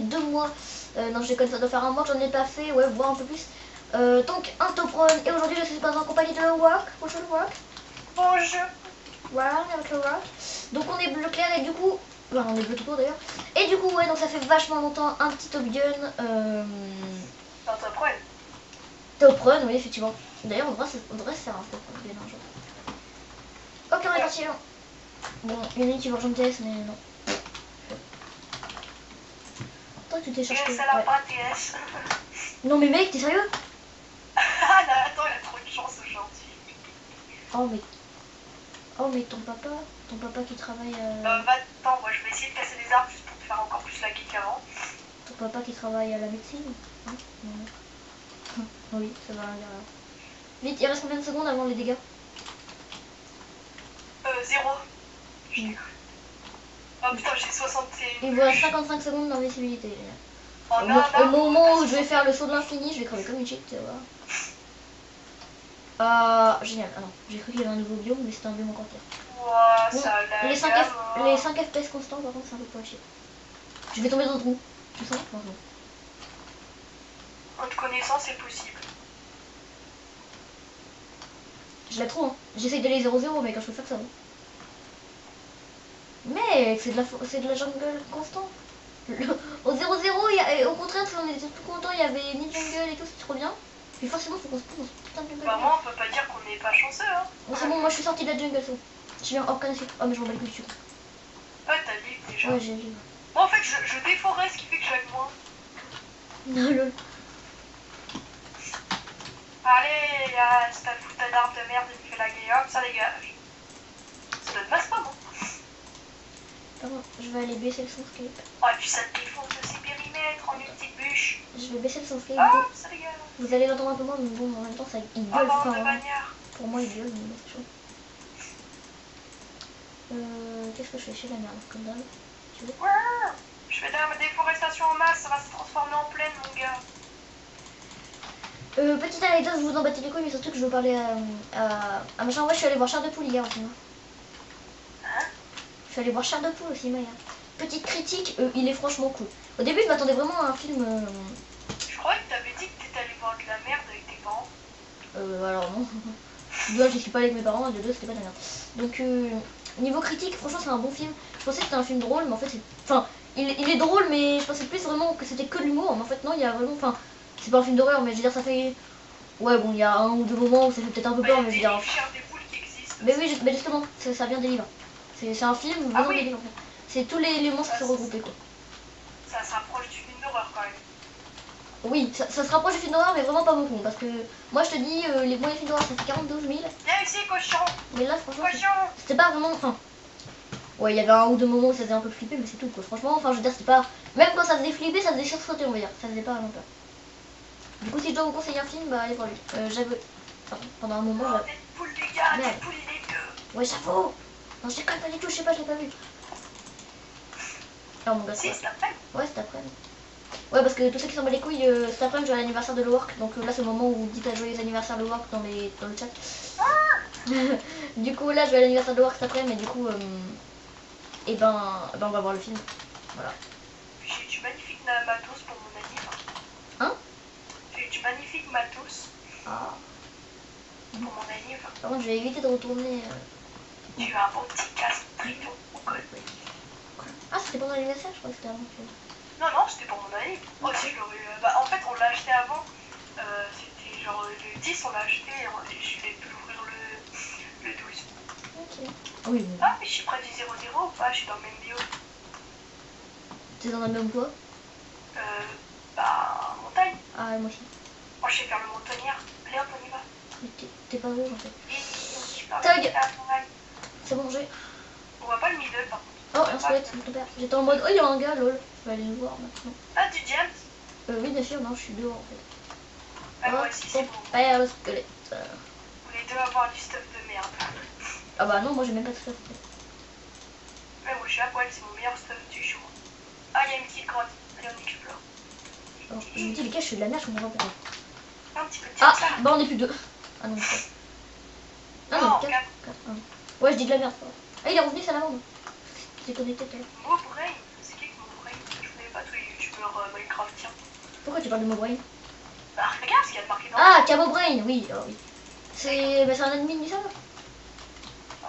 2 mois. Non, je déconne, ça doit faire un mois que j'en ai pas fait, ouais, voire un peu plus. Donc, un top run. Et aujourd'hui, je suis pas en compagnie de Walk. Bonjour Walk. Bonjour. Voilà, avec le Walk. Donc, on est bleu clair et du coup. Enfin, on est bleu tout court d'ailleurs. Et du coup, ouais, donc ça fait vachement longtemps. Un petit Top Gun. Un top run. Top run, oui, effectivement. D'ailleurs, on devrait se faire un top run un jour. Ok, on est parti là. Bon, il y en a une qui va rejoindre TS, mais non. Toi, tu t'es cherché. TS, elle a pas TS. Non, mais mec, t'es sérieux? Ah là, attends, il a trop de chance aujourd'hui. Oh, mais ton papa qui travaille. Attends, moi je vais essayer de casser des arbres juste pour te faire encore plus la geek avant. Ton papa qui travaille à la médecine? Hein? Non. Oui, ça va aller. Vite, il reste combien de secondes avant les dégâts? 0. Oh putain, j'ai 60. Il vous reste 55 secondes d'invisibilité. Oh, Au moment où je vais faire le saut de l'infini, je vais crever comme une cheat, tu vois. Génial. Ah non, j'ai cru qu'il y avait un nouveau biome, mais c'était un biome encore pire. Ouah, Bon, ça a les 5 FPS constants, par contre, c'est un peu pour chier. Je vais tomber dans le trou. Tu sens? Non, non. En te connaissant, c'est possible. Je la trouve, hein. J'essaye d'aller 0-0, mais quand je peux faire ça. Hein. Mais c'est de la jungle constant. Au 0-0, au contraire, si on était tout content, il y avait ni jungle et tout, c'est trop bien. Mais forcément, faut qu'on se pose putain de jungle. Bah, moi, on peut pas dire qu'on n'est pas chanceux, hein. Bon, c'est bon, moi je suis sortie de la jungle, c'est bon. Je viens hors canne. Oh, mais je m'en bats le cul dessus. Ouais, t'as dit déjà. Ouais, j'ai vu. Bon, en fait, je déforeste, ce qui fait que j'aime moins. Non, lol. Allez, c'est ta foutre d'arbre de merde, il me fait la gueule, hop, ça dégage. Ça donne masse pas, bon. Pardon, je vais aller baisser le soundscape. Oh, et puis ça te défonce de ses périmètres en une petite bûche. Je vais baisser le soundscape. Hop, ça dégage. Vous allez l'entendre un peu moins, mais bon, en même temps, ça, il Oh, gueule. bande Enfin, de bagnards. pour moi, il gueule, mais c'est chaud. Qu'est-ce que je fais chez la merde, comme d'hab? Tu veux? Ouais. Je fais de la déforestation en masse, ça va se transformer en plaine, mon gars. Petite anecdote, vous vous en battez les couilles, mais surtout que je veux parler à machin. Ouais, je suis allée voir Charles de Poule hier au cinéma. Hein? Je suis allée voir Charles de Poule au cinéma hier. Petite critique, il est franchement cool. Au début, je m'attendais vraiment à un film. Je croyais que t'avais dit que t'étais allé voir de la merde avec tes parents. Alors non. Deux, je suis pas avec mes parents, et de deux, c'était pas de la merde. Donc, niveau critique, franchement, c'est un bon film. Je pensais que c'était un film drôle, mais en fait, c'est. Enfin, il est drôle, mais je pensais plus vraiment que c'était que de l'humour. Mais en fait, non, il y a vraiment. Enfin, c'est pas un film d'horreur, mais je veux dire, ça fait. Ouais, bon, il y a un ou deux moments où ça fait peut-être un peu peur, mais je veux dire. Des poules qui existent. Mais oui, mais justement, ça vient des livres. C'est un film venant des livres en fait. C'est tous les monstres qui sont regroupés quoi. Ça se rapproche du film d'horreur quand même. Oui, ça se rapproche du film d'horreur, mais vraiment pas beaucoup. Parce que moi je te dis, les moyens films d'horreur ça fait 42 000. Viens ici, cochon. Mais là, franchement, Cochon. c'était pas vraiment. Enfin, ouais, il y avait un ou deux moments où ça faisait un peu flipper, mais c'est tout quoi. Franchement, enfin, je veux dire, c'était pas. Même quand ça faisait flipper, ça faisait sursauter, on va dire. Ça faisait pas vraiment peur. Du coup, si je dois vous conseiller un film, bah allez voir lui. J'avais. Enfin, pendant un moment, Oh, des poules, les gars, Merde. des poules, il est vieux. ouais, j'avoue. Non, je déconne pas du tout, je sais pas, je l'ai pas vu. Oh mon gars, Si, c'est après. ouais, c'est après. Ouais, parce que tous ceux qui s'en battent les couilles, cet après-midi, je vais à l'anniversaire de Lework. Donc là, c'est le moment où vous dites à joyeux anniversaire Lework dans le chat. Du coup, là, je vais à l'anniversaire de Lework cet après-midi, mais du coup, et ben, on va voir le film. Voilà. J'ai du magnifique matos pour mon anniv. Hein? J'ai du magnifique matos Ah. pour mon anniv. Par contre, je vais éviter de retourner. Tu as un beau petit casque triton au col. Ah, c'était pendant l'anniversaire, je crois que c'était avant. Non, non, c'était pour mon anniv. Oh, si, je l'aurais. Bah, en fait, on l'a acheté avant. C'était genre le 10, on l'a acheté et je vais plus l'ouvrir le 12. Ok. Oui, mais. Ah, mais je suis près du 0-0 ou pas? Je suis dans le même bio. T'es dans la même voie? Bah, montagne. Ah, moi aussi. Oh, je sais faire le montagnard. Allez hop, on y va. Mais t'es pas rouge en fait. Tag. C'est bon, j'ai. On voit pas le middle par contre. Oh, un squelette, ton père. J'étais en mode, oh, il y a un gars, lol. Je vais aller le voir maintenant. Ah, du James? Oui, bien sûr, non, je suis dehors en fait. Ah, moi aussi, c'est bon. Père, le squelette. Vous les deux avoir du stuff de merde. Ah bah non, moi j'ai même pas de stuff. Ouais, moi je suis à poil, c'est mon meilleur stuff du jour. Ah, il y a une petite grotte. Allez, on explore. Alors, je me dis, les gars, je suis de la merde, je comprends pas pourquoi. Un petit peu de Ah, ça. bah on est plus deux. Ah non, c'est pas. Non, Ah, 4. Ouais, je dis de la merde. Ah, il est revenu, ça la vendre. T'es connecté, toi. Maubrain. C'est qui que Maubrain? Je connais pas tous les youtubeurs Pourquoi tu parles de Mobrain? Bah regarde ce qu'il y a de marqué dans Ah, Cabobrain, oui, oui. C'est bah, un admin du serveur. Oh.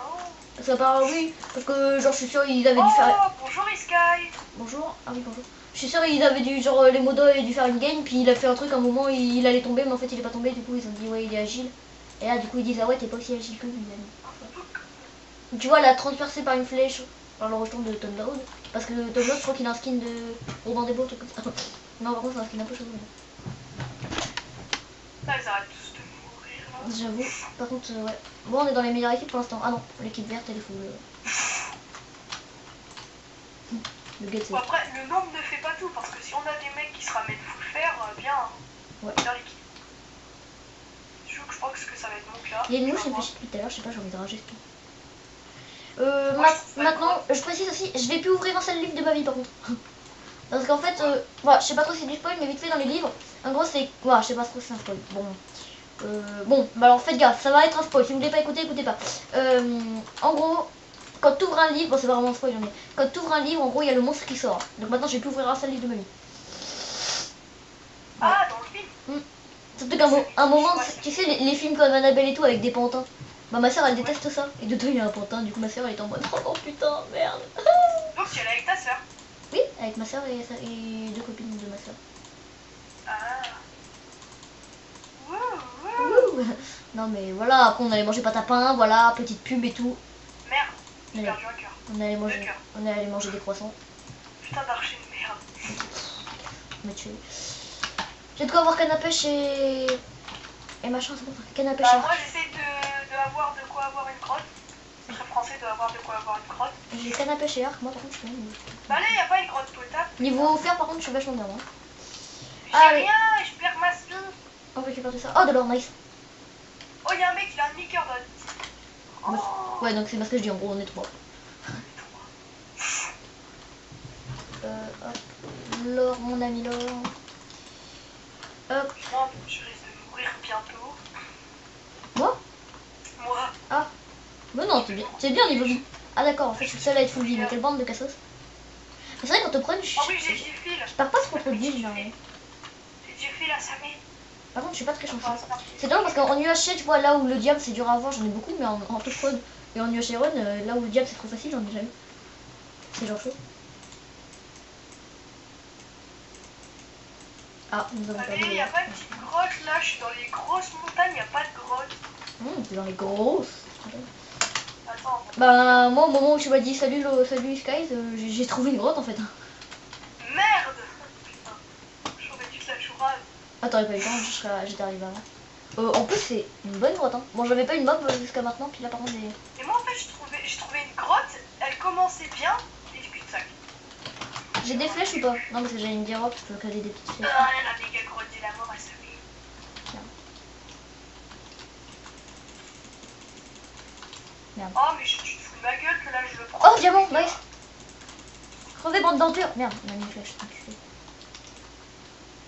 Ça part, oui, parce que genre je suis sûr ils avaient dû faire. Oh, bonjour Sky. Bonjour, ah oui bonjour. Je suis sûr ils avaient dû, genre les modos avaient dû faire une game, puis il a fait un truc, à un moment il allait tomber, mais en fait il est pas tombé, du coup ils ont dit ouais il est agile. Et là du coup ils disent ah ouais t'es pas aussi agile que lui. Tu vois la transpercée par une flèche par le rejeton de Tom Loud. Parce que Tom Loud je crois qu'il a un skin de Robin des Beaux, truc comme ça. Non par contre c'est un skin un peu chelou. Ah, ils arrêtent tous de mourir là. J'avoue, par contre ouais. Bon on est dans les meilleures équipes pour l'instant. Ah non, l'équipe verte elle est full. Le get c'est. Bon, après, le nombre ne fait pas tout, parce que si on a des mecs qui se ramènent full fer, bien, Ouais. dans l'équipe. Je crois que ça va être mon cas. Il y a une mouche qui me fait chier depuis tout à l'heure, je sais pas, j'ai envie de rager tout. Maintenant, je précise aussi, je vais plus ouvrir un seul livre de ma vie par contre. Parce qu'en fait, voilà, je sais pas trop si c'est du spoil, mais vite fait dans les livres, en gros c'est. Voilà, je sais pas trop si c'est un spoil. Bon. Bon, bah alors faites gaffe, ça va être un spoil. Si vous voulez pas écouter, écoutez pas. En gros, quand tu ouvres un livre, bon c'est pas vraiment un spoil, mais quand tu ouvres un livre, en gros il y a le monstre qui sort. Donc maintenant je vais plus ouvrir un seul livre de ma vie. Ah, dans le film. Surtout qu'à un moment, tu sais, les films comme Annabelle et tout avec des pantins. Bah ma soeur elle déteste ça. Et dedans il y a un pantin, du coup ma soeur elle est en mode oh non putain, merde. Donc tu es là avec ta soeur. Oui, avec ma soeur et deux copines de ma soeur. Ah. Wouh. Non mais voilà, après on allait manger pâte à pain, voilà, petite pub et tout. Merde, j'ai Ouais. perdu un cœur. On allait manger des croissants. Putain d'archer de merde. Mais tu... J'ai de quoi avoir canne à pêche et machin, c'est bon, canne à pêche. Bah, moi j'essaie avoir de quoi avoir une crotte. C'est très français de avoir de quoi avoir une crotte. J'ai canne à pêche et arc, moi par contre je suis bien. Bah là y a pas une crotte potable. Niveau fer par contre je suis vachement bien moi. J'ai Allez. rien et je perds ma spin. On récupère tout ça. Oh de l'or, nice. Oh y'a un mec il a un demi-cœur dans le... Oh. Ouais donc c'est parce que je dis en gros on est trois. Hop, l'or, mon ami l'or. Hop. Franchement, je risque de mourir bientôt. Moi? Moi. Ah. Mais non, c'est bien niveau vie. Ah d'accord, en fait je suis le seul à être full vie, mais quelle bande de cassos. Mais c'est vrai quand te prenne, Oh oui, j'ai Jiffy là. je pars pas trop de vie généralement. J'ai Jiffy là, ça m'est. Par contre je suis pas très chanceuse. C'est drôle parce qu'en UHC tu vois là où le diable c'est dur à avoir, j'en ai beaucoup, mais en top code et en UHC run, là où le diable c'est trop facile, j'en ai jamais. C'est genre chaud. Ah, nous avons perdu. Allez, y'a pas de petite grotte là, je suis dans les grosses montagnes, y'a pas de grotte. T'es dans les grosses. Attends. Bah moi au moment où tu m'as dit salut Skies, j'ai trouvé une grotte en fait. Merde. Putain, j'aurais dû te la chourade. Ah t'aurais pas eu le temps, j'étais arrivé avant. En plus c'est une bonne grotte hein. Bon j'avais pas une mob jusqu'à maintenant, puis là par contre Et moi en fait j'ai trouvé une grotte, elle commençait bien, et du cul-de-sac. j'ai des flèches ou pas? Non parce que j'allais me dire hop, je peux caler des petites flèches. Ah la méga grotte de la mort, elle se met. Merde. Oh mais tu te fous de ma gueule que là je le prends. Oh diamant, nice. Crevez bande denture. Merde, on a mis une flèche.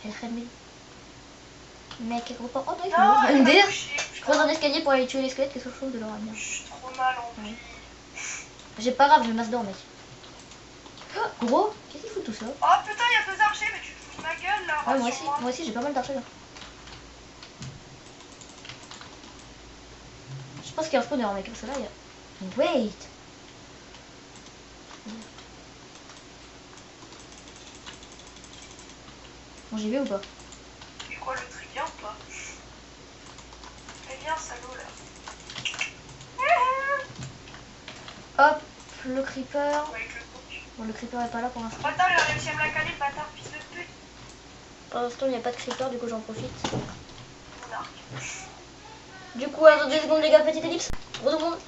Elle remet. Mec, elle repart. Oh non, il faut Non, mort. elle m'a MDR. touché, Je creuse un escalier pour aller tuer les squelettes qui sont chauds de leur âme. Je suis trop mal en vie. J'ai pas grave, j'ai masse d'or mec. Oh, gros, qu'est-ce qu'il fout tout ça? Oh putain, y'a 2 archers, mais tu te fous de ma gueule là. Ouais, rassure-moi. moi aussi j'ai pas mal d'archers là. Je pense qu'il y a un spawner mec, parce que là il y a... Wait. Bon j'y vais ou pas? Et quoi, le truc vient ou pas? Eh bien, salaud là. Hop, le creeper. Avec le coq. Bon le creeper est pas là pour l'instant. Attends, il a réussi à me la caler, le bâtard, fils de pute. Pour l'instant il n'y a pas de creeper, du coup j'en profite. Mon arc. Du coup, attends 2 secondes les gars, petite ellipse. Gros monde.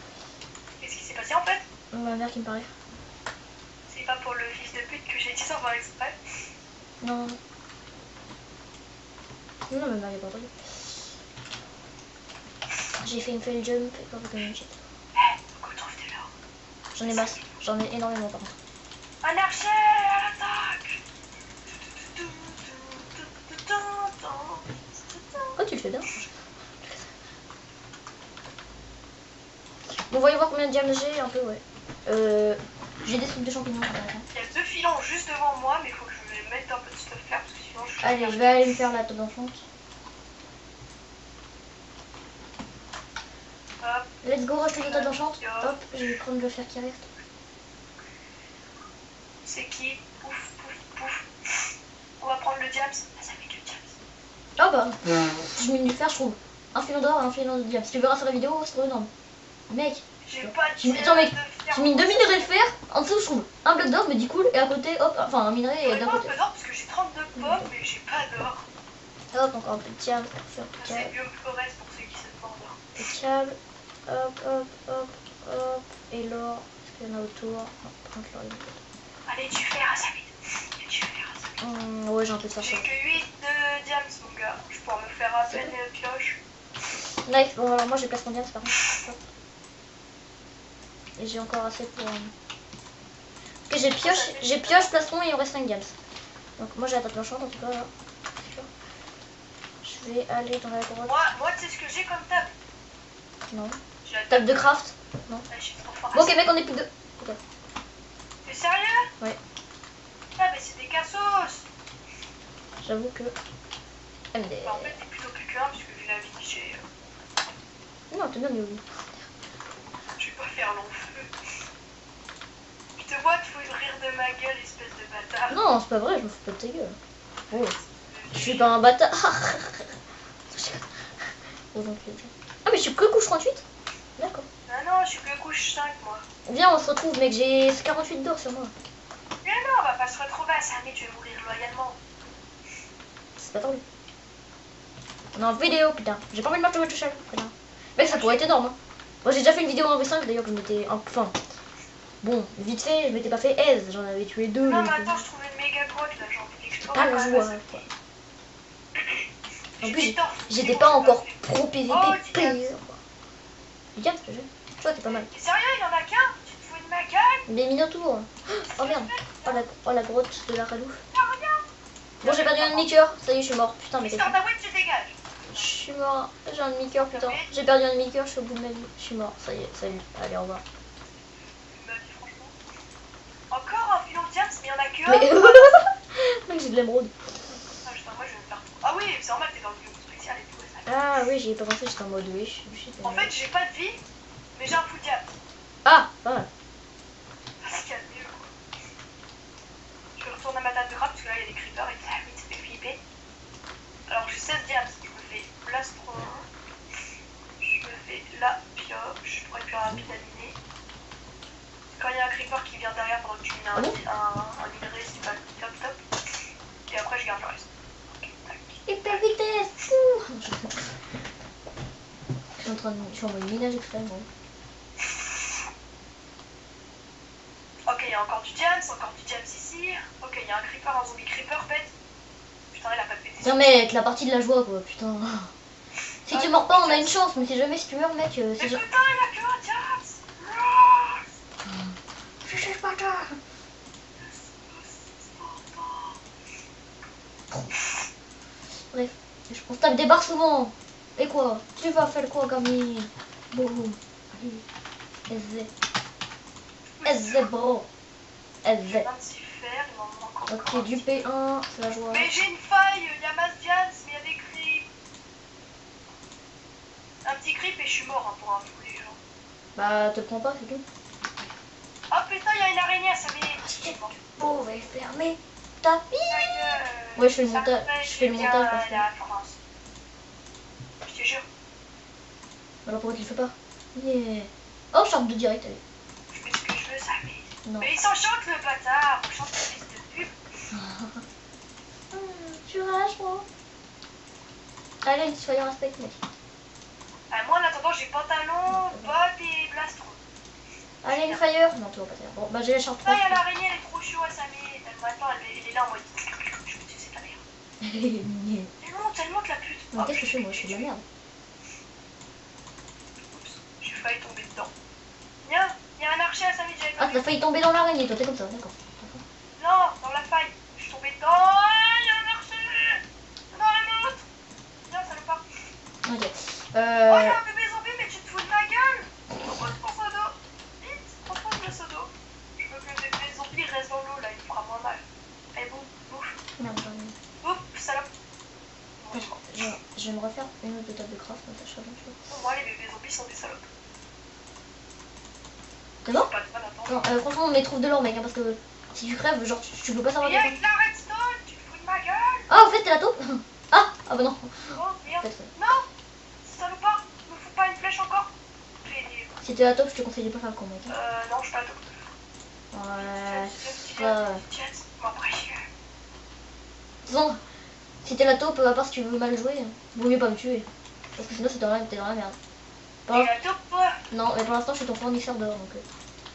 Qu'est-ce qui s'est passé en fait? Ma mère qui me parlait. C'est pas pour le fils de pute que j'ai dit sans faire exprès. Non. Non, ma mère n'est pas entendu. J'ai fait une fail jump et quand vous connaissez shit. Pourquoi trouves-tu là? J'en ai masse, j'en ai énormément par contre. Un archer à l'attaque. Oh, tu le fais bien. Bon, voyons voir combien de diamants j'ai, un peu, ouais. J'ai des trucs de champignons, intéressant. Il y a 2 filons juste devant moi, mais il faut que je les mette un peu de stuff faire parce que sinon je suis Allez, je vais aller me faire la table d'enchant. Hop, Let's go, reste la table d'enchant. Hop, je vais prendre le fer qui reste. c'est qui? Pouf, pouf, pouf. On va prendre le diams. Ah, ça fait que le diams. Oh bah, je mets du fer, je trouve. Un filon d'or et un filon de diamant. Si tu verras sur la vidéo, c'est trop énorme. Mec, J'ai pas de attends, mec, de fer. j'ai mis 2 minerais de fer. En dessous, je trouve un bloc d'or, je me dis cool. Et à côté, hop, enfin un minerai J'aurais d'un pas un côté. peu d'or parce que j'ai 32 pommes, mais j'ai pas d'or. Hop, encore un peu de diamant. Fer, C'est câble, Guillaume Flores pour ceux qui se demandent. le câble. Hop, hop, hop, hop. Et l'or. Est-ce qu'il y en a autour? Non, par contre, l'or, il est autour. Allez, du fer à sa vie. Il y a du fer à sa vie. Ouais, j'ai un peu de fer. J'ai que 8 de diams, mon gars. Je pourrais me faire à peine pioche. Nice, bon alors moi j'ai place mon diamant par contre. Hop. Et j'ai encore assez pour... Ok, j'ai pioche, plastron et il me reste 5 diams. Donc moi j'ai la table d'enchant en tout cas là. Je vais aller dans la grotte. Moi tu sais ce que j'ai comme table? Non. J'ai la Table de craft? Non. Ah, je suis trop fort. Bon ok mec, on est plus de... Ok. T'es sérieux? Ouais. Ah mais c'est des cassos. J'avoue que... MD. Bah, en fait t'es plutôt plus que 1 parce que vu la vie j'ai... Non, t'es bien mais oui. Je vais pas faire long feu. Je te vois, tu faut rire de ma gueule, espèce de bâtard. Non, c'est pas vrai, je me fous pas de ta gueule. Oh. Je suis pas un bâtard. Oh, donc, ah mais je suis que couche 38. D'accord. Non, je suis que couche 5 moi. Viens, on se retrouve mec, j'ai 48 d'or sur moi. Mais non, on va pas se retrouver à Samé, tu vas mourir loyalement. C'est pas drôle. On est en vidéo, putain. J'ai pas envie de marcher tout seul, putain. Mec, ça pourrait être énorme. Hein. Moi, j'ai déjà fait une vidéo en V5 d'ailleurs que je m'étais. Enfin. Bon, vite fait, je m'étais pas fait aise. J'en avais tué 2. Non, mais attends, je trouvais une méga grotte là, j'ai envie d'explorer. Pas le joueur, quoi. En plus, j'étais pas encore pro PVP player, quoi. Regarde, je vois, t'es pas mal. T'es sérieux, il y en a qu'un? Tu te fous de ma gueule? Des minotaures. Oh merde. Oh la grotte de la ralouf. Bon, j'ai perdu un demi-cœur. Ça y est, je suis mort. Putain, mais Mister t'es. Dawid, tu dégages. Je suis mort. J'ai un demi-cœur, putain. J'ai perdu un demi-cœur, je suis au bout de ma vie. Je suis mort. Ça y est, salut. Allez, au revoir. Encore un filon de diams, mais il y en a que Mais. un. Mec, j'ai de l'émeraude. Ah, putain, moi je vais me faire tout. Ah oui, c'est normal, t'es dans le vidéo spécial et tout. Ça. Ah oui, j'y ai pas pensé, j'étais en mode oui. En fait, j'ai pas de vie, mais j'ai un full diams. Ah, pas mal. C'est calmé, quoi. Je retourne à ma table de crabe parce que là il y a des creepers et ça fait flipper. Alors j'ai 16 diams, je me fais plastron. Je me fais la pioche pour être plus rapide à miner. Quand il y a un creeper qui vient derrière pendant que tu mines un minerai, c'est pas top top. Et après je garde le reste. Ok, tac. Hyper vitesse. Je suis en mode minage extrême. Bon. Ok, il y a encore du diams ici. Ok, il y a un creeper, un zombie creeper pète. Putain, il a pas pété. Tiens mec, la partie de la joie quoi, putain. Si tu meurs pas, on a une chance, mais si jamais si tu meurs mec, Mais c'est putain, genre... il y a que un diams. Je cherche pas toi. Bref, on se tape des barres souvent. Et quoi? Tu vas faire quoi Camille? Boum. Allez. SZ. SZ bro. SZ. 26 fer, il m'en manque encore. Ok, du P1, c'est la joie. Mais j'ai une faille, il y a masse diams, mais il y a des creeps. Un petit creep et je suis mort hein, pour un fou les gens. Bah te prends pas, c'est tout. Oh putain, il y a une araignée, ça m'est... Pouvez fermer ta vie. Ouais, Ouais, je fais le montage. Je fais le montage parce que... la France. Je te jure. Alors pourquoi tu le fais pas? Yeah. Oh, chante de direct, allez. Je fais ce que je veux, ça m'est... Non. Mais il s'enchante le bâtard. On chante le fils de pub. Tu relâches moi. Allez, soyez respect mec. Moi en attendant, j'ai pantalon, bottes et blastron. Allez, une fire. Non, tu vas pas faire. Bon, bah j'ai la charte 3. Putain, il y a l'araignée, elle est trop chou à sa mère. Attends, elle est là en mode... Je me dis, c'est ta mère. Tellement que la pute. Mais qu'est-ce que je fais moi? Je fais de la merde. Oups, j'ai failli tomber dedans. Viens, il y a un archer à sa mère, j'avais Ah, pas t'as vu. failli tomber dans l'araignée, toi, t'es comme ça, d'accord. Non, dans la faille. Je suis tombée dedans. Oh, il y a un archer. Dans la nôtre. Viens, salopard. Ok. Oh, il y a un bébé zombie, mais tu te fous de ma gueule. Propose ton seau d'eau. Vite, propose le seau d'eau. Je veux que le bébé zombie reste dans l'eau, là, il me fera moins mal. Allez, bouffe, bouffe. Merde, j'en ai. Bouffe, salope. j'aimerais faire une autre table de craft, Natacha, donc tu vois. Pour moi, les bébés zombies sont des salopes. T'es mort? Pas de mal, attends. Non, franchement, mais trouve de l'or, mec, hein, parce que si tu crèves, genre, tu peux pas savoir Mais quel avec la redstone, tu te fous de ma gueule. Ah, en fait, t'es la taupe. Ah bah non. Oh merde. Peut-être, ouais. Non, salopard, me fous pas une flèche encore. Si t'es la taupe, je te conseille de pas faire le con, mec. Non, je suis pas la top. Ouais. De De Bon, après, toute façon, si t'es la taupe, à part si tu veux mal jouer, vaut mieux pas me tuer. Parce que sinon, t'es dans la merde. Par- t'es la top, toi. Non, mais pour l'instant, je suis ton fournisseur d'or, donc...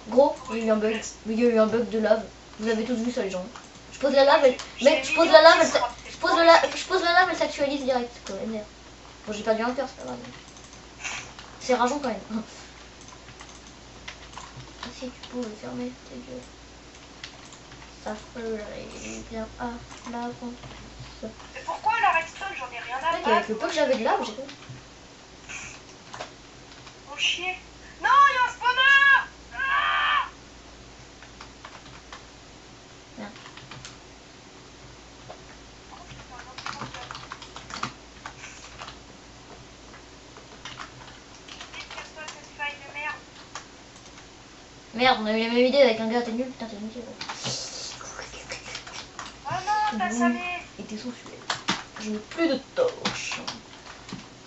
Gros, il y a eu un bug. Oui, il y a eu un bug de lave. Vous avez tous vu ça, les gens. Je pose la lave, mec, je pose la lave, je pose la lave, elle s'actualise direct, quoi. Merde. Bon, j'ai perdu un cœur, c'est pas grave. C'est rageant quand même. Si tu pouvais fermer tes yeux, ça ferait bien à la compte. Mais pourquoi la redstone, j'en ai rien à Mec, battre. avec le peu que j'avais de lave, j'ai fait. Mon chier. Non, il y a un spawner. Ah. Merde. Décasse-toi cette faille de merde. Merde, on a eu la même idée avec un gars, t'es nul, putain, t'es nul. Oh non, t'as salé. Et t'es sensuel. Je n'ai plus de torches.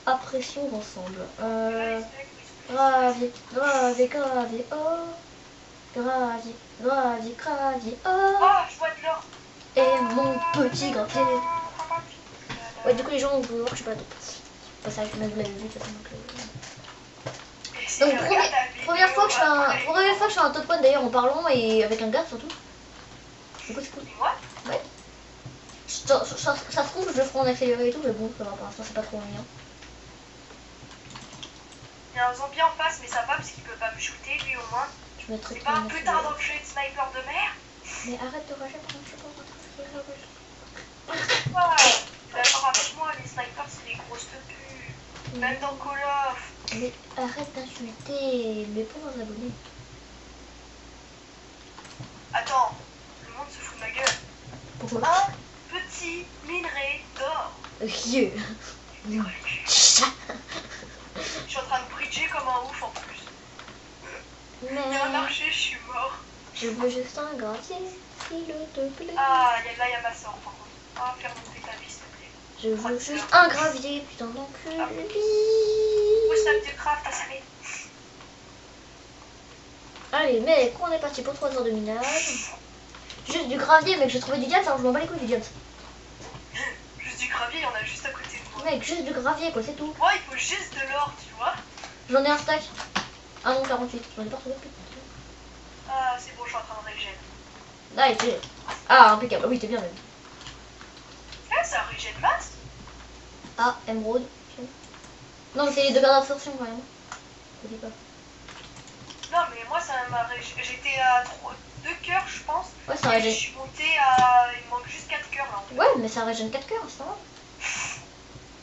Apprécions ensemble. Gravier, gravier, gravier, oh. Gravier, gravier, gravier, oh. Oh, je vois de l'or. Et mon petit gravier. Ouais, du coup, les gens vont voir que je suis pas la taupe. Pas ça, même vous l'avez vu, de toute façon. Donc, première fois que je fais un top 1 d'ailleurs en parlant et avec un gars surtout. Du coup, c'est cool. Et moi? Ouais. Ça se trouve, je le ferai en accéléré et tout, mais bon, ça va, pour l'instant, c'est pas trop ennuyant. Il y a un zombie en face, mais ça va parce qu'il peut pas me shooter, lui au moins. Je mettrai C'est pas un putain d'enculé de sniper de merde. Mais arrête de rager, je sais pas. Ouais, d'accord avec moi, les snipers c'est des grosses teubus. Même dans Call of. Mais arrête d'insulter mes pauvres abonnés. Attends, le monde se fout de ma gueule. Pourquoi? Un petit minerai d'or. Rieux. Je suis en train de bridger comme un ouf en plus. Il y a un marché, je suis mort. Je veux juste un gravier, s'il te plaît. Ah, là, il y a ma soeur par contre. Ah, faire monter ta vie, s'il te plaît. Je veux juste un gravier, putain d'enculé. Où est-ce que tu craft, t'as salé? Allez, mec, on est parti pour 3 heures de minage. Juste du gravier, mec, j'ai trouvé du diamant, alors je m'en bats les couilles du diamant. Juste du gravier, il y en a juste à côté de moi. Mec, juste du gravier, quoi, c'est tout. Moi, il faut juste de l'or, tu vois. J'en ai un stack. Ah non, 48, j'en ai pas retrouvé plus. Ah, c'est bon, je suis en train de régène. Là, il était... Ah, impeccable, oui, t'es bien même. Ah, ça régène masse. Ah, émeraude. Non, mais c'est les deux gardes d'absorption quand même. Je dis pas. Non, mais moi, ça m'a régène. J'étais à 2 cœurs, je pense. Ouais, ça Et régène. je suis montée à. Il me manque juste 4 cœurs là. En fait. Ouais, mais ça régène 4 cœurs, c'est pas grave.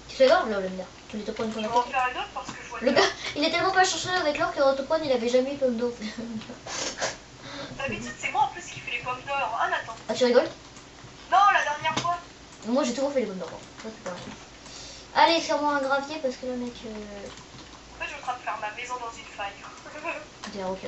Tu fais grave là, le merde. Tu les top 1 Je pour vais la en tête. faire une autre parce que je vois Le de gars, l'or. il est tellement pas cherché avec l'or qu'en top 1 il avait jamais eu pomme d'or. D'habitude, c'est moi en plus qui fais les pommes d'or. Ah, attends. Ah, tu rigoles? Non, la dernière fois. Moi j'ai toujours fait les pommes d'or. Ça, c'est pas grave. Allez, fais-moi un gravier parce que là, mec. En fait, je suis en train de faire ma maison dans une faille. T'es ok.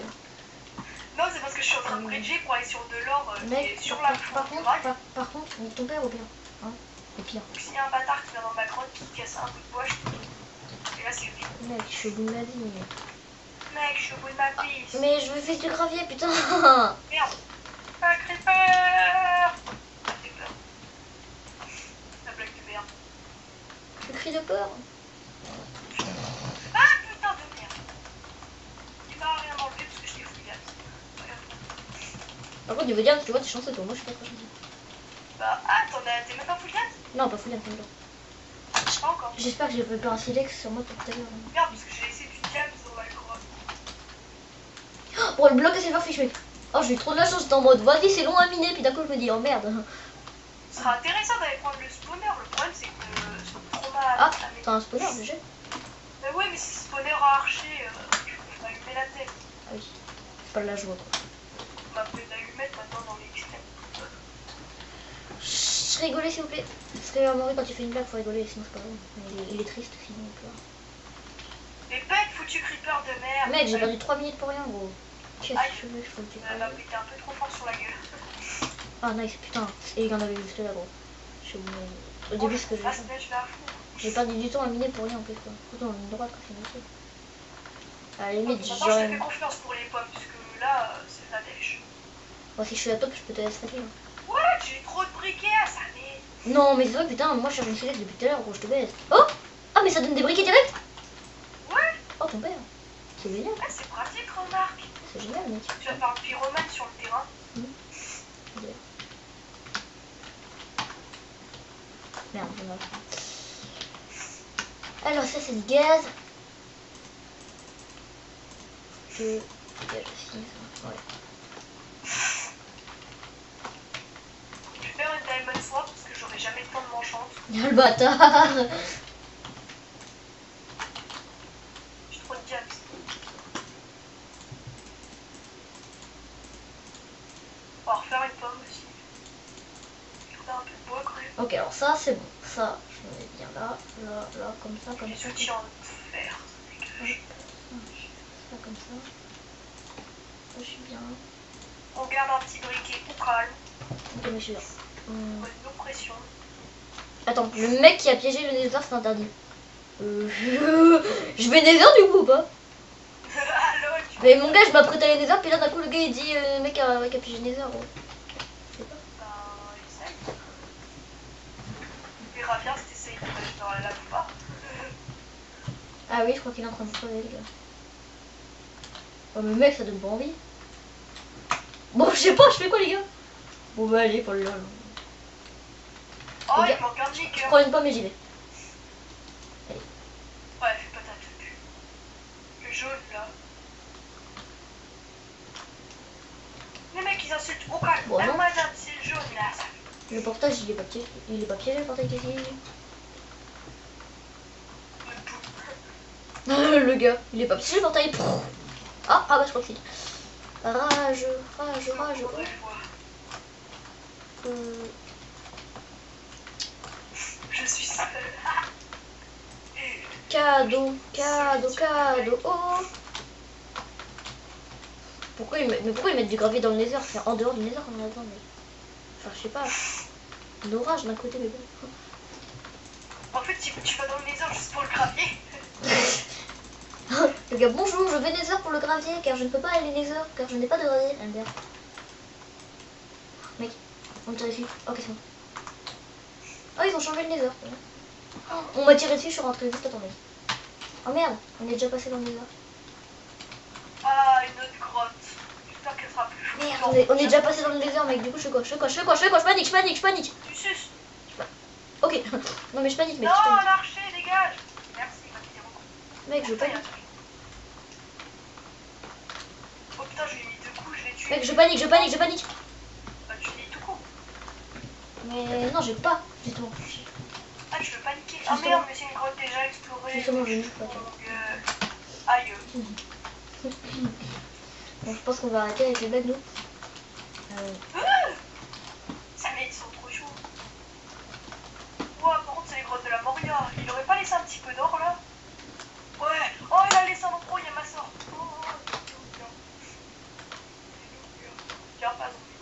Non, c'est parce que je suis en train de bridger pour aller sur de l'or qui Mec, est sur la par contre, muraille. par contre, ton père au pire. Hein? Au pire. Donc, s'il y a un bâtard qui vient dans ma grotte qui casse un bout de bois, je te dis. Et là, c'est lui. Mec, je suis au bout de ma vie. Mec, je suis au bout de ma piste. Mais je veux faire du gravier, putain. Merde. Un creeper. Ça fait peur. La blague de merde. Je crie de peur. Ah, putain de merde. Il m'a rien enlevé parce que je t'ai fouillé. Par contre, niveau diamant, tu vois, t'es chanceux toi. Moi, je suis pas trop chanceux. Bah, t'es même pas fouillé? Non, pas fou, là, Je sais pas encore. J'espère que j'ai pas un silex sur moi tout à l'heure. Merde, parce que j'ai laissé du diamant dans ma grotte. Pour le bloc à Silverfish, mec. Oh, j'ai eu trop de la chance, j'étais en mode, vas-y, c'est long à miner, puis d'un coup, je me dis, oh merde. Ce sera intéressant d'aller prendre le spawner. Le problème, c'est que c'est trop mal. Ah, t'as un spawner déjà? Bah ouais, mais si spawner à archer, il faut m'allumer la tête. Ah oui, c'est pas de la joie, quoi. On m'a fait de l'allumette maintenant dans les extrêmes. rigoler s'il vous plaît. Parce que à Amaury, quand tu fais une blague, faut rigoler, sinon c'est pas bon. Il est triste, sinon il pleure. Mais pète, foutu creeper de merde. Mec, j'ai perdu 3 minutes pour rien, gros. Qu'est-ce Aïe. que je veux, je faut le tuer. Elle m'a pété un peu trop fort sur la gueule. Ah nice, putain. Et il y en avait juste là, gros. Je suis oublié. Au début, ce que j'ai fait. J'ai perdu du temps à miner pour rien en fait, quoi. Surtout en ligne droite, quand c'est métier. À la limite, Maintenant, je te j'aurais. fais confiance pour les pommes, parce que là, c'est la dèche. Bon, si je suis à top, je peux te laisser hein. Ouais, j'ai trop de briquets à ça, mais. Non, mais c'est vrai, putain, moi je cherche une select depuis tout à l'heure, gros, je te baise. Oh! Ah, mais ça donne des briquets direct? Ouais, Oh, ton père. C'est génial. ah, c'est pratique, remarque. C'est génial, mec. Tu vas faire un pyromane sur le terrain. Merde, je vais. Alors, ça, c'est du gaz. Je. Gaz aussi, ça. Ouais. Je vais faire une diamond swap parce que j'aurai jamais le temps de m'enchanter. Le bâtard. J'ai trop de diams. On va refaire une pomme aussi. Je vais faire un peu de bois quand même. Ok, alors ça, c'est bon. Ça, je me mets bien là, là, comme ça, comme Les ça. outils en fer. Ça, comme ça. Ça, je suis bien. On garde un petit briquet au calme. Ok, mais je suis bien. No pression. Attends, le mec qui a piégé le Nether, c'est interdit. Je vais Nether du coup ou pas? Allô, tu Mais mon gars, je m'apprête à aller Nether, puis là d'un coup le gars il dit le mec qui a piégé Nether. Gros. Je sais pas. essaye. On verra bien si t'essayes de mettre dans la lave ou pas. Ah oui, je crois qu'il est en train de crever, les gars. Oh, mais mec, ça donne pas envie. Bon, je sais pas, je fais quoi, les gars? Bon, bah, allez, pour le lol. Oh, Les gars, il manque un Je liqueur. prends une pomme et j'y vais. Ouais, fais pas ta pub. Le jaune là. Les mecs ils insultent au calme. Bon, La non. madame, c'est le jaune là. Ça. Le portage, il est pas piégé. Il est pas piégé, le portage, qu'est-ce qu'il est? Le gars, il est pas piégé, le portail. Ah, bah, je crois que c'est. Rage. Je suis seule. Cadeau. Oh. Pourquoi ils mettent du gravier dans le Nether? C'est en dehors du Nether qu'on en attend, mais. Enfin, je sais pas. Un orage d'un côté, mais bon. En fait, tu vas dans le Nether juste pour le gravier. Le gars, bonjour, je vais Nether pour le gravier, car je ne peux pas aller Nether, car je n'ai pas de gravier. MDR. Mec, on me tire dessus. Ok, c'est bon. Oh, ils ont changé le Nether. Oh, on m'a tiré dessus, je suis rentrée juste à ton avis. Oh merde, on est déjà passé dans le Nether. Ah, une autre grotte. J'espère qu'elle sera plus chaude. Merde, on est déjà passé dans le Nether, mec. Du coup, je fais quoi? Je panique. Tu suces. Ok. Non, mais je panique, mec. Non, Je panique. l'archer, dégage. Merci, ma petite héros. Mec, je panique. Oh putain, je lui ai mis 2 coups, je l'ai tué. Mec, je panique. Bah, tu dis tout court. Mais non, j'ai pas, justement. Ah, tu veux paniquer? Ah Justement. merde, mais c'est une grotte déjà explorée. Justement, je ne pas. Aïe. Bon, je pense qu'on va arrêter avec les blagues, nous. Ça met, ils sont trop chauds. Ouah, par contre, c'est les grottes de la Moria. Il aurait pas laissé un petit peu d'or là? Ouais. Oh, il a laissé un endroit, il y a ma soeur. Oh, tiens, pas zombie.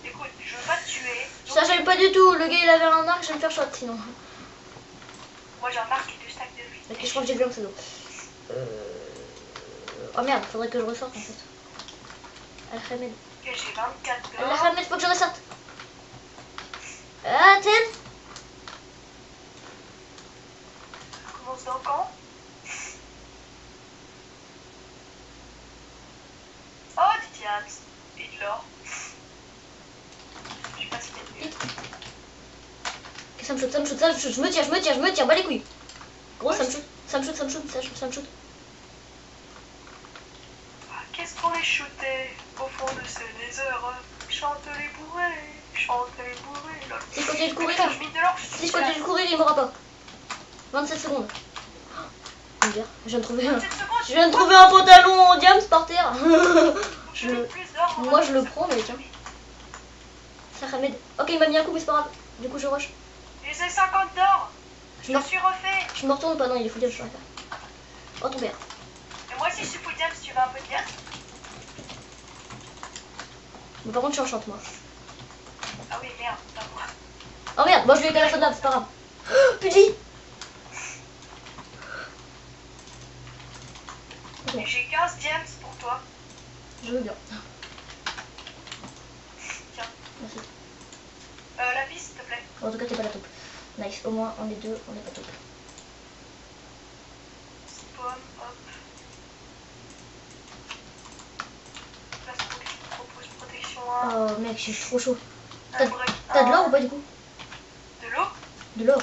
Écoute, je veux pas te tuer. Ça, j'aime pas du tout. Le gars, il avait un arc, je vais me faire shot sinon. Moi, j'ai un arc et 2 stacks de vie. Ok, je crois que j'ai vu un pseudo. Oh merde, faudrait que je ressorte en fait. Al-Hamed. Ok, j'ai 24 d'or. Al-Hamed, faut que je ressorte. Attends. On commence dans le camp. Oh, des diams. Et de l'or. Je sais pas si t'es mieux. Ok, ça me shoot. Je me tire, bas les couilles. Gros, ça me shoot. Qu'est-ce qu'on est shooté au fond de ce nether? Chante les bourrés, lol. Si je continue de courir, Putain, je mine de l'or, il mourra pas. 27 secondes. Oh, je viens de trouver un. 27 secondes. Je viens de trouver un pantalon en diams par terre. Je mets plus d'or. Moi je le prends, mais tiens. Ça Ahmed. Ok, il m'a mis un coup, mais c'est pas grave. Du coup, je rush. J'ai 50 d'or. Je Non. me suis refait. Je me retourne pas, non, il est fou, je suis faire. Oh, ton père. Et moi aussi, je suis full diam si tu veux un peu de diam. Mais par contre, je suis enchante, moi. Ah oui, merde, pas moi. Oh merde, moi je lui ai cassé la soda, c'est pas grave. Oh, putain. Et j'ai 15 diams pour toi. Je veux bien. Tiens. Merci. La piste, s'il te plaît. En tout cas, t'es pas la taupe. Nice, au moins on est deux, on est pas taupe. Spawn, hop. Place propose protection 1. Oh mec, je suis trop chaud. Un break T'as de 1. l'or ou pas du coup? De l'eau? De l'or.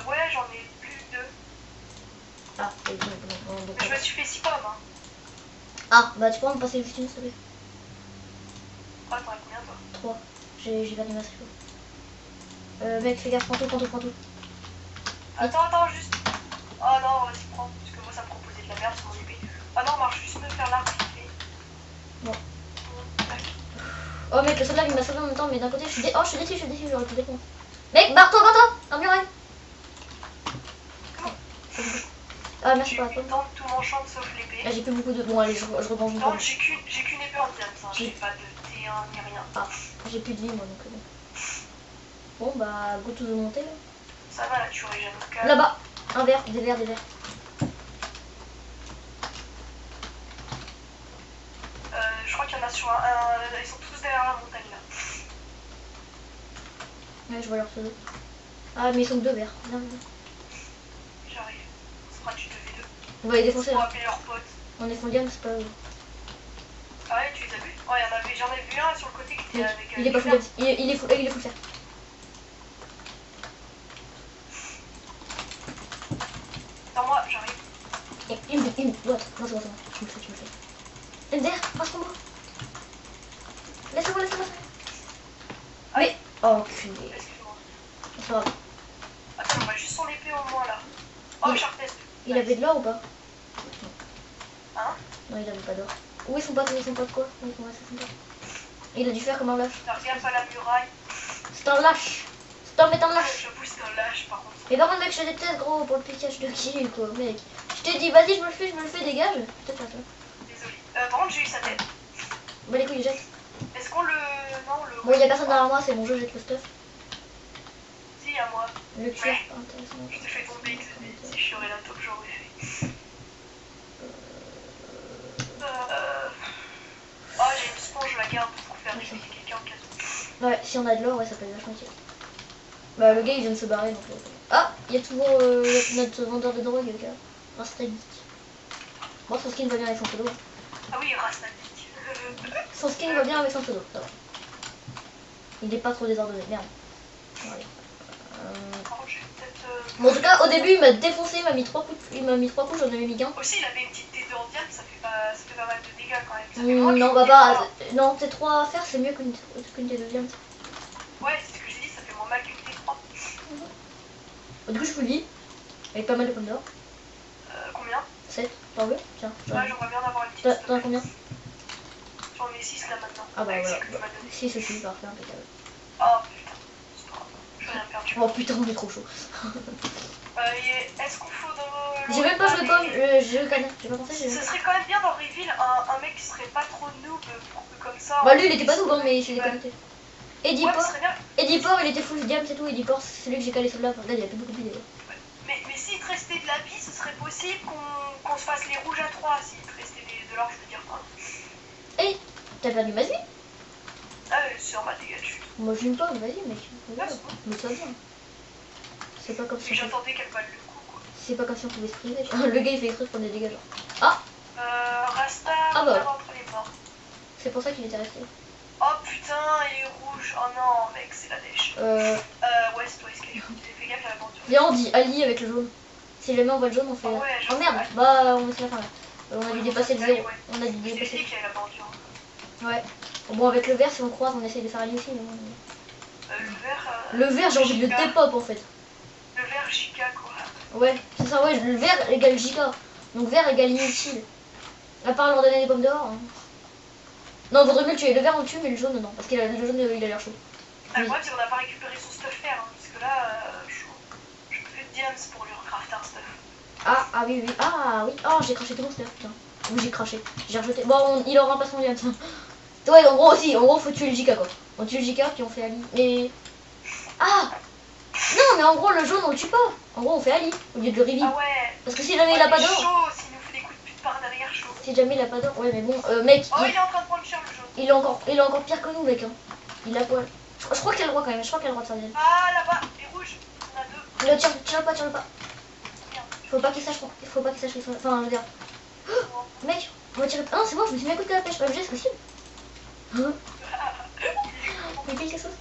Ouais, j'en ai plus 2. Ah, oui, bon, Mais je me suis fait 6 pommes. Hein. Ah, bah tu peux me passer juste une, s'il te plaît. Ah, t'en as combien toi? 3. J'ai perdu ma slip. Mec, fais gaffe, prends tout. Attends, juste. Oh non, vas-y, prends. Parce que moi, ça me proposait de la merde sur mon épée. Oh non, marche, juste me faire l'arc vite fait. Bon. Tac. Oh mec, le soldat il m'a sauvé en même temps, mais d'un côté je suis déçu, j'aurais pu défendre. Mec, barre-toi, un mur. Ah merci J'ai pour la 8 pomme. temps de tout mon champ sauf l'épée. Ah, j'ai plus beaucoup de... Bon allez, je reprends une Non, pomme. j'ai qu'une épée en diamant, hein. J'ai pas de T1 ni rien. Ah, j'ai plus de vie moi donc bon. Bon bah, go to the montée là. Ça va, la tuerie, j'aime le calme. Là-bas, un verre, des verres. Je crois qu'il y en a sur un. Ils sont tous derrière la montagne là. Ouais, je vois leur pseudo. Ah, mais ils sont que deux verres. Non. J'arrive. On se fera du 2v2. On va les défoncer Pour là. appeler leurs potes. On est fond diam, c'est pas... Ah ouais, tu les as vus? Oh, j'en ai vu un sur le côté qui était avec. Il est pas full diam. Il est full fer. Attends, moi, j'arrive. What? Non, c'est bon. Tu me le fais. Ender, passe-moi. Laisse-moi. Mais... Oh, culé. Excuse-moi. C'est pas grave. Attends, on va juste son épée au moins là. Oh, Sharpness. Il avait de l'or ou pas? Hein? Non, il avait pas d'or. Où est son pote quoi? Oui, ouais, c'est son pote. Il a dû faire comme un lâche. Faire gaffe à la muraille. C'est un lâche. C'est un lâche. J'avoue, c'est un lâche par contre. Mais par contre, mec, je te déteste, gros, pour le piquage de kill, quoi, mec. Je t'ai dit, vas-y, je me le fais, dégage. Peut-être pas toi. Désolé. Par contre, j'ai eu sa tête. Bah, les couilles, jette. Est-ce qu'on le. Non, le. Bon, il y a personne derrière moi, c'est bon jeu, jette le stuff. Si, à moi. Le cuir, Ouais. intéressant. Je t'ai fait tomber, XD. Si je serais la top, j'aurais fait. Oh, j'ai une sponge, je la garde pour faire réveiller quelqu'un en cas de. Ouais, si on a de l'or, ouais, ça peut être vachement utile. Bah, le gars, il vient de se barrer, donc... Ah, il y a toujours notre vendeur de drogue, le gars. Rastageek. Bon, son skin va bien avec son pseudo. Ah oui, Rastageek. Son skin va bien avec son pseudo, ça va. Il est pas trop désordonné, merde. Allez. Par contre, je vais peut-être. Bon, en tout cas, au début, il m'a défoncé, il m'a mis 3 coups, j'en avais mis qu'un. Aussi, il avait une petite T2 en diable, ça fait pas mal de dégâts quand même. Ça fait moins Non, que bah une pas. T3. Non, T3 à faire, c'est mieux qu'une T2. Ouais, c'est ce que j'ai dit, ça fait moins mal qu'une T3. Du coup, je vous le dis, avec pas mal de pommes d'or. Combien? 7, t'en veux? Tiens. Ouais, j'aimerais bien en avoir une petite. T'en as combien? J'en ai 6 là maintenant. Ah bah avec voilà. celle que tu m'as donné. 6 aussi, parfait, impeccable. Oh putain, c'est pas grave. Je vais rien perdu. Oh putain, on est trop chaud. Est-ce qu'on faut dans. J'ai même pas joué de pommes, j'ai le canard, j'ai pas pensé, j'ai Ce serait quand même bien dans Reveal un mec qui serait pas trop noob pour que comme ça. Bah lui, il était pas tout, hein, mais il s'est déconnecté. Ouais, Edipor, ce serait bien. Edipor, il était full diam, c'est tout. Edipor, c'est celui que j'ai calé sur là. Là, il y a plus beaucoup de vidéos. Mais s'il te restait de la vie, ce serait possible qu'on se fasse les rouges à 3. S'il te restait de l'or, je veux dire. Hein. Hey, t'as perdu ma vie? Ah, c'est normal, dégâts de chute. Moi, j'ai une pomme, vas-y, mec. Ah, c'est bon. Mais ça vient. C'est pas comme Et si. j'attendais qu'elle vaille le coup, quoi. C'est pas comme si on pouvait se priver. Le gars, il fait exprès de prendre des dégâts, genre. Ah, Rasta, Ah bah. entre les morts. c'est pour ça qu'il était resté. Oh putain, il est rouge. Oh non, mec, c'est la dèche. West, j'ai fait gaffe à la bordure. Viens, on dit Ali avec le jaune. Si jamais on voit le jaune, on fait. Ah ouais, Oh merde, ouais. bah on laisse la fin là. On a dû Ouais, dépasser le ça, 0. ouais. On a dû Je t'ai dit dépasser. qu'il y avait la bordure. Ouais. Bon, avec le vert, si on croise, on essaye de faire Ali aussi. Mais... Le vert. Le vert, j'ai envie de le Giga. dépop en fait. Le vert giga, quoi. Ouais, c'est ça, ouais. Le vert égale Giga. Donc vert égale inutile. À part leur donner des pommes d'or. Hein. Non, vaudrait mieux le tuer. Le vert on le tue, mais le jaune non. Parce que le jaune il a l'air chaud. Ah, le problème, c'est qu'on n'a pas récupéré son stuff faire. Hein, parce que là, je peux plus de diams pour lui recrafter un stuff. Ah oui, oui. Ah oui. Oh, j'ai craché tout mon stuff, putain. Oui, j'ai craché. J'ai rejeté. Bon, il aura pas son lien, tiens. Ouais, en gros aussi. En gros, faut tuer le JK quoi. On tue le JK, puis on fait Ali. Mais. Ah non, mais en gros, le jaune on le tue pas. En gros, on fait Ali au lieu de le revive. Ah ouais. Parce que si jamais il a pas d'or. Chaud, s'il nous fait des coups de pute par derrière, chaud. Si jamais il a pas d'or. Ouais, mais bon, mec. Oh, il est en train de prendre cher le jaune. Il est encore pire que nous, mec. Hein. Il a quoi je crois qu'il a le droit quand même. Je crois qu'il a le droit de faire des. Ah, là-bas, les rouges. On a deux. Le tire pas, tire pas. Merde. Faut pas qu'il sache. Faut pas qu'il sache qu'ils sont. Enfin, le gars. Oh, mec, on va tirer. Ah non, c'est bon, je me suis mis à côté de la pêche. OMG, c'est possible. Hein. Mais quelque chose.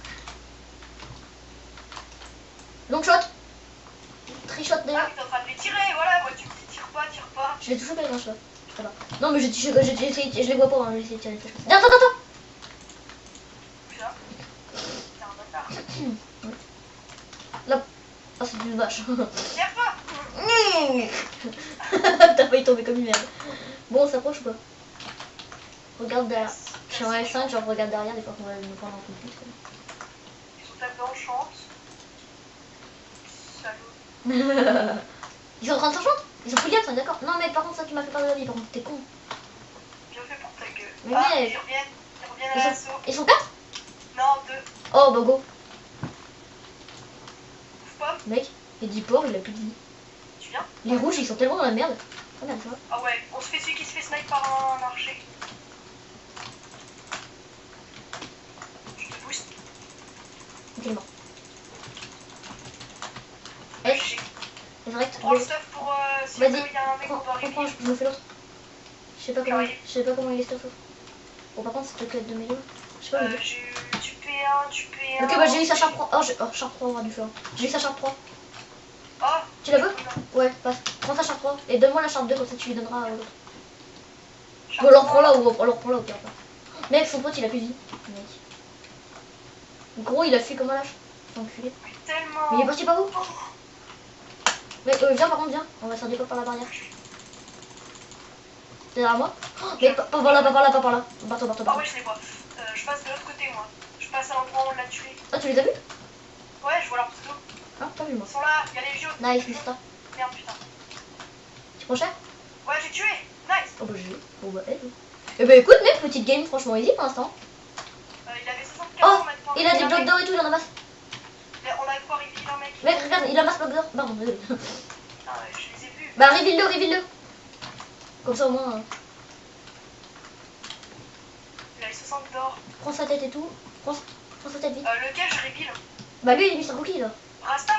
Long shot. Trichot Ah, d'ailleurs. t'es en train de les tirer, voilà. Moi, tu me dis tire pas. Je l'ai toujours pas grand shot. Ça va. Non, mais j'ai essayé. Je les vois pas. Hein, j'ai essayé de tirer les flèches. Attends. Putain. T'es un bâtard. Là. Ah, c'est une vache. Tire-toi. T'as failli tomber comme une merde. Bon, on s'approche ou pas? Regarde derrière. Je suis en L5, genre regarde derrière des fois qu'on va nous prendre un coup de pute. Ils sont tapés en chante. Salaud. Ils sont en train de s'enchanter. Ils sont fouillés, on est d'accord. Non, mec, par contre, ça tu m'as fait perdre la vie. Par contre, t'es con. Bien fait pour ta gueule. Mais Ah, mec. ils reviennent à l'assaut. Ils sont 4? Non, 2. Oh, bah go. Ouf pas. Mec, il dit porc, il a plus de vie. Tu viens? Les rouges, ils sont tellement dans la merde. Oh merde, ça va. Ah ouais, on se fait celui qui se fait snipe par un archer. Je te booste. Ok, il est mort. Eh, Eh, c'est vrai que prends le stuff pour si vas-y, il y a un mec qui doit reprends, arriver. je me fais l'autre. Je sais pas comment il est stuff. Bon, par contre, c'est peut-être de mélo. Je sais pas. Tu P1. Ok, bah j'ai eu sa charpe 3. Oh, charpe 3, on aura du feu. J'ai eu sa charpe 3. Oh, Tu la veux? Ouais, passe. Prends ta charpe 3 et donne-moi la charpe 2, comme ça tu lui donneras à l'autre. Ou alors prends-la ou alors prends-la au pire. Mec, son pote il a plus de vie. Mec. Gros, il a fui comme un lâche. Enculé. tellement. Mais il est parti par où? Mec, viens par contre, viens. On va s'en décoller par la barrière. T'es derrière moi? Oh, mais pas par là. Barre-toi. Ah ouais, je les vois. Je passe de l'autre côté, moi. Je passe à l'endroit où on l'a tué. Ah, tu les as vus? Ouais, je vois leur pseudo. Ah, pas vu moi. Ils sont là, il y a les jaunes. Nice, Mister. Merde, putain. Tu prends cher? Ouais, j'ai tué. Nice. Oh bah j'ai. Bon bah, eh bah écoute, mec, petite game franchement easy pour l'instant. Il avait 64 Oh, ans maintenant. il a des blocs d'or et tout, il en amasse. On a quoi reveal un mec. Mec, regarde, il amasse blocs d'or. Pardon, désolé. Putain, je les ai vus. Bah, reveal-le. Comme ça au moins. Il a les 60 d'or. Prends sa tête et tout. Prends sa tête vite. Lequel je reveal? Bah, lui, il est Mr. Cookie là. Rasta?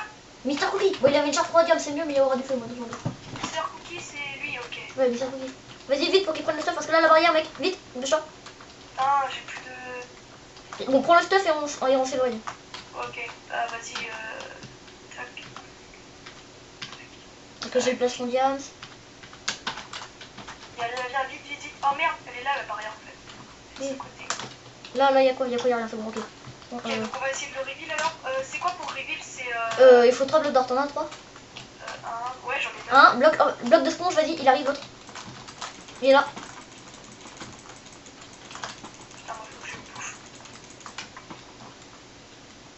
Mr. Cookie. Bon, il avait une charge 3 diams, c'est mieux, mais il aura du feu, moi, toujours. Mr. Cookie, c'est lui, ok. Ouais, Mr. Cookie. Vas-y, vite pour qu'il prenne le stuff parce que là, la barrière, mec. Vite, de champ. Putain, j'ai plus de. Bon, prends le stuff et on s'éloigne. Ok, vas-y, tac. Parce que j'ai le plastron diams. Viens, vite. Oh merde, elle est là, la barrière en fait. Oui. C'est à côté. Là, y'a quoi, y'a rien, c'est bon, ok. Bon, Ok, donc on va essayer de le reveal alors. C'est quoi pour reveal? C'est. il faut 3 blocs d'or, t'en as 3? Ouais, j'en ai 9. Bloc de sponge, vas-y, il arrive l'autre. Il est là. Putain, moi faut que je me bouffe.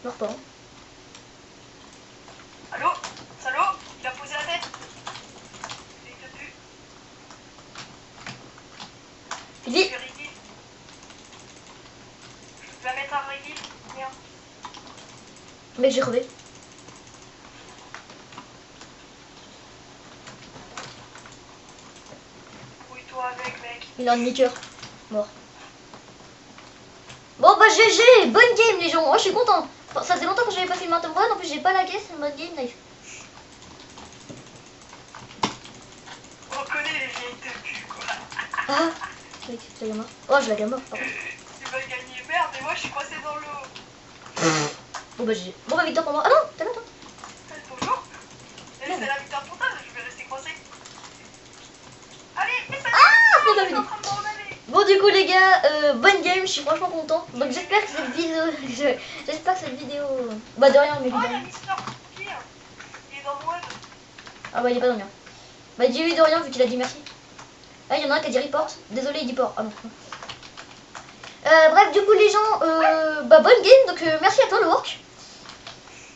Meurs pas. Hein. Allô? Salaud? Il a posé la tête. Il te pue. Vite. Je vais reveal. Je vais la mettre à reveal. Merde. Mec, j'ai crevé. Brouille-toi avec, mec. Il a un demi-cœur. Mort. Bon bah GG, bonne game les gens. Oh, je suis content. Ça faisait longtemps que j'avais pas fait une run. En plus j'ai pas lagué, c'est une bonne game, nice. On reconnaît les vieilles te pue quoi. Ah, mec, ça y est mort. Oh, je la gagne mort par contre. Tu vas gagner, merde, et moi je suis coincé dans l'eau. Bon bah GG. Bon bah victoire pour moi. Ah non, t'es là toi. Bonjour. C'est la victoire pour toi, je vais rester coincé. Allez, fais ça. c'est pas Je suis en fini. train de m'en aller. Bon du coup les gars, bonne game, je suis franchement content. Donc j'espère que cette vidéo, bah de rien mais Oh, il y a évidemment. Mister Cookie. Il est dans mon web. Ah bah il est pas dans le mien. Bah dis lui de rien vu qu'il a dit merci. Ah il y en a un qui a dit report. Désolé il dit port. Ah non. Bref, du coup, les gens, bonne game. Donc, merci à toi, le work.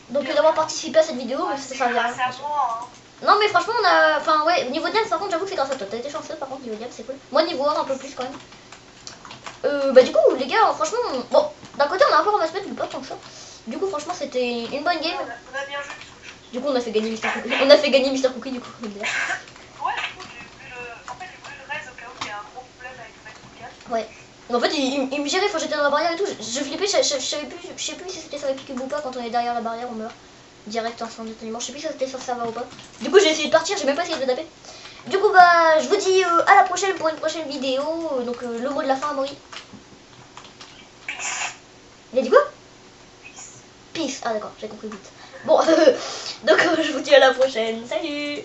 Donc, d'avoir participé à cette vidéo. Mais ça servira à rien. C'est à moi, hein. Non, mais franchement, on a. Enfin, ouais, niveau diams, par contre, j'avoue que c'est grâce à toi. T'as été chanceux, par contre, niveau diams, c'est cool. Moi, niveau 1, un peu plus quand même. Du coup, les gars, franchement, bon, d'un côté, on a un peu ramassé, mais pas tant que ça. Du coup, franchement, c'était une bonne game. On a bien joué. Du coup, on a fait gagner Mister Cookie. On a fait gagner Mister Cookie, du coup. Ouais, du coup, j'ai voulu le. En fait, j'ai voulu le raise au cas où il y a un gros problème avec le mec. Ouais. En fait, il me gérait, faut j'étais dans la barrière et tout. Je flippais, je savais plus, je sais plus si c'était sur les piques ou pas. Quand on est derrière la barrière, on meurt direct en instantanément. Je sais plus si c'était sur ça va ou pas. Du coup, j'ai essayé de partir, j'ai même pas essayé de le taper. Du coup, bah, je vous dis à la prochaine pour une prochaine vidéo. Donc, le mot de la fin, Amaury. Il a dit quoi? Peace. Ah, d'accord, j'ai compris vite. Bon, donc, je vous dis à la prochaine. Salut!